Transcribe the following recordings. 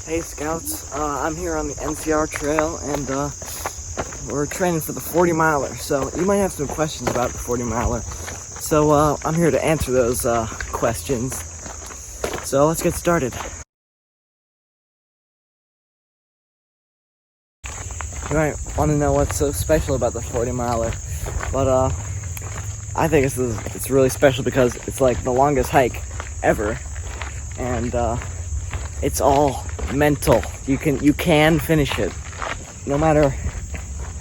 Hey Scouts, I'm here on the NCR trail and we're training for the 40 miler. So you might have some questions about the 40 miler. So I'm here to answer those questions. So let's get started. You might want to know what's so special about the 40 miler, but I think it's really special because it's like the longest hike ever, and it's all mental. You can finish it, no matter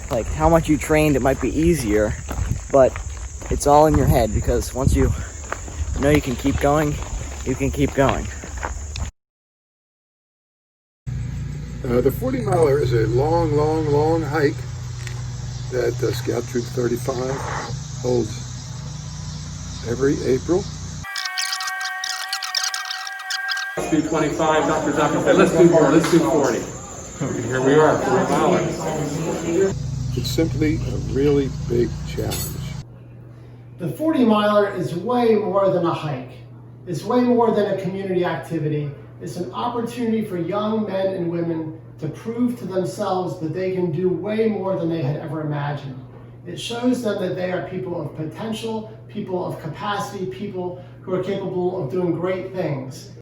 like how much you trained. It might be easier, but it's all in your head because once you know you can keep going, you can keep going. The 40 miler is a long hike that Scout Troop 35 holds every April. Let's do 25, Dr. Zucker said, let's do 40. Here we are, 40 miles. It's simply a really big challenge. The 40 miler is way more than a hike. It's way more than a community activity. It's an opportunity for young men and women to prove to themselves that they can do way more than they had ever imagined. It shows them that they are people of potential, people of capacity, people who are capable of doing great things.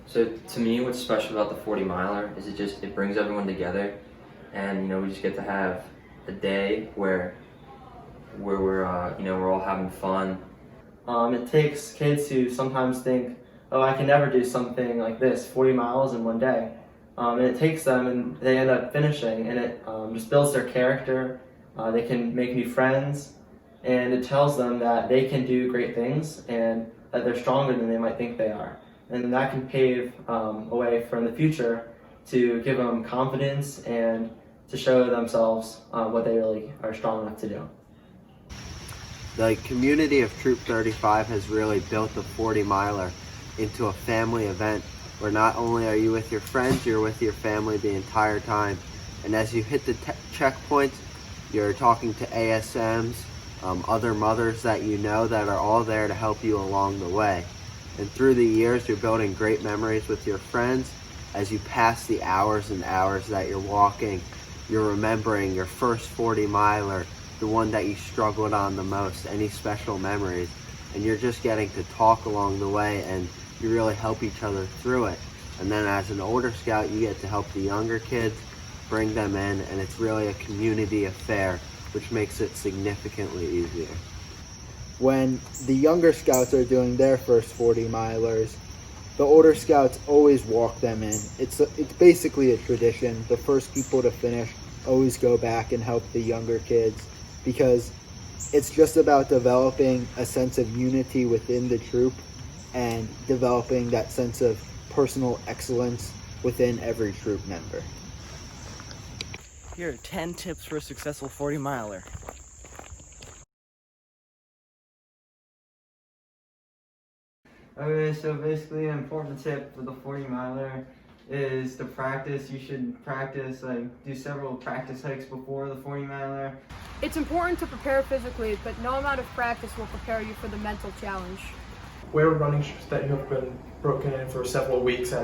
So to me, what's special about the 40 miler is it brings everyone together, and we just get to have a day where we're all having fun. It takes kids who sometimes think, oh, I can never do something like this, 40 miles in one day. And it takes them and they end up finishing, and it just builds their character. They can make new friends, and it tells them that they can do great things and that they're stronger than they might think they are. And that can pave a way for in the future to give them confidence and to show themselves what they really are strong enough to do. The community of Troop 35 has really built the 40 miler into a family event where not only are you with your friends, you're with your family the entire time. And as you hit the checkpoints, you're talking to ASMs, other mothers that you know that are all there to help you along the way. And through the years, you're building great memories with your friends. As you pass the hours and hours that you're walking, you're remembering your first 40 miler, the one that you struggled on the most, any special memories. And you're just getting to talk along the way, and you really help each other through it. And then as an older scout, you get to help the younger kids, bring them in, and it's really a community affair, which makes it significantly easier. When the younger scouts are doing their first 40 milers, the older scouts always walk them in. It's basically a tradition. The first people to finish always go back and help the younger kids, because it's just about developing a sense of unity within the troop and developing that sense of personal excellence within every troop member. Here are 10 tips for a successful 40 miler. Okay, so basically an important tip for the 40 miler is to practice. You should practice, do several practice hikes before the 40 miler. It's important to prepare physically, but no amount of practice will prepare you for the mental challenge. Wear running shoes that you have been broken in for several weeks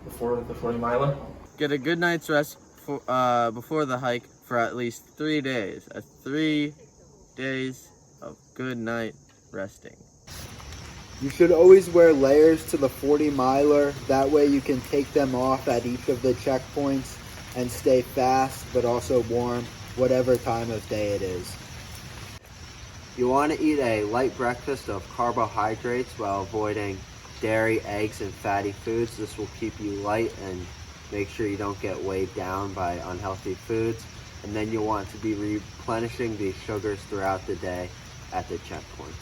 before the 40 miler. Get a good night's rest before the hike for at least 3 days. 3 days of good night resting. You should always wear layers to the 40 miler. That way you can take them off at each of the checkpoints and stay fast but also warm, whatever time of day it is. You want to eat a light breakfast of carbohydrates while avoiding dairy, eggs, and fatty foods. This will keep you light and make sure you don't get weighed down by unhealthy foods. And then you'll want to be replenishing these sugars throughout the day at the checkpoints.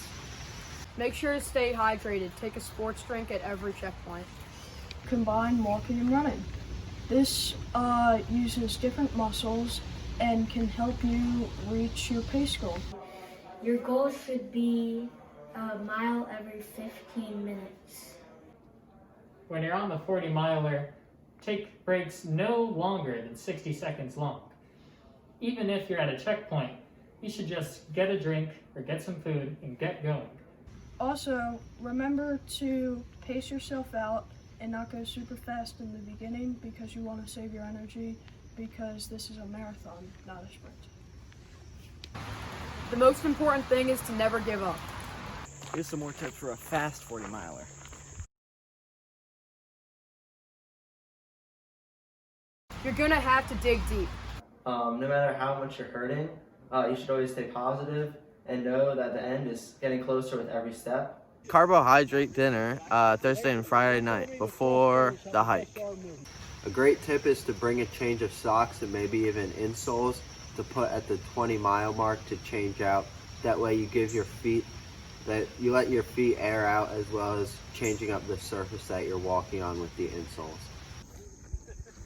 Make sure to stay hydrated. Take a sports drink at every checkpoint. Combine walking and running. This uses different muscles and can help you reach your pace goal. Your goal should be a mile every 15 minutes. When you're on the 40 miler, take breaks no longer than 60 seconds long. Even if you're at a checkpoint, you should just get a drink or get some food and get going. Also, remember to pace yourself out and not go super fast in the beginning because you want to save your energy, because this is a marathon, not a sprint. The most important thing is to never give up. Here's some more tips for a fast 40 miler. You're gonna have to dig deep. No matter how much you're hurting, you should always stay positive and know that the end is getting closer with every step. Carbohydrate dinner Thursday and Friday night before the hike. A great tip is to bring a change of socks and maybe even insoles to put at the 20-mile mark to change out. That way you give your feet, you let your feet air out, as well as changing up the surface that you're walking on with the insoles.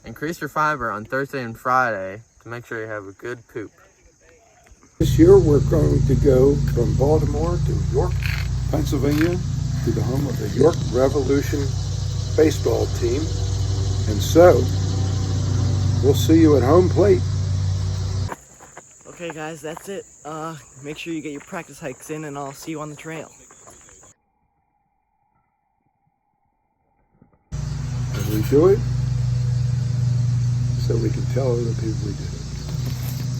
Increase your fiber on Thursday and Friday to make sure you have a good poop. This year we're going to go from Baltimore to York, Pennsylvania, to the home of the York Revolution baseball team. And so, we'll see you at home plate. Okay guys, that's it. Make sure you get your practice hikes in and I'll see you on the trail. And we do it so we can tell other people we did it.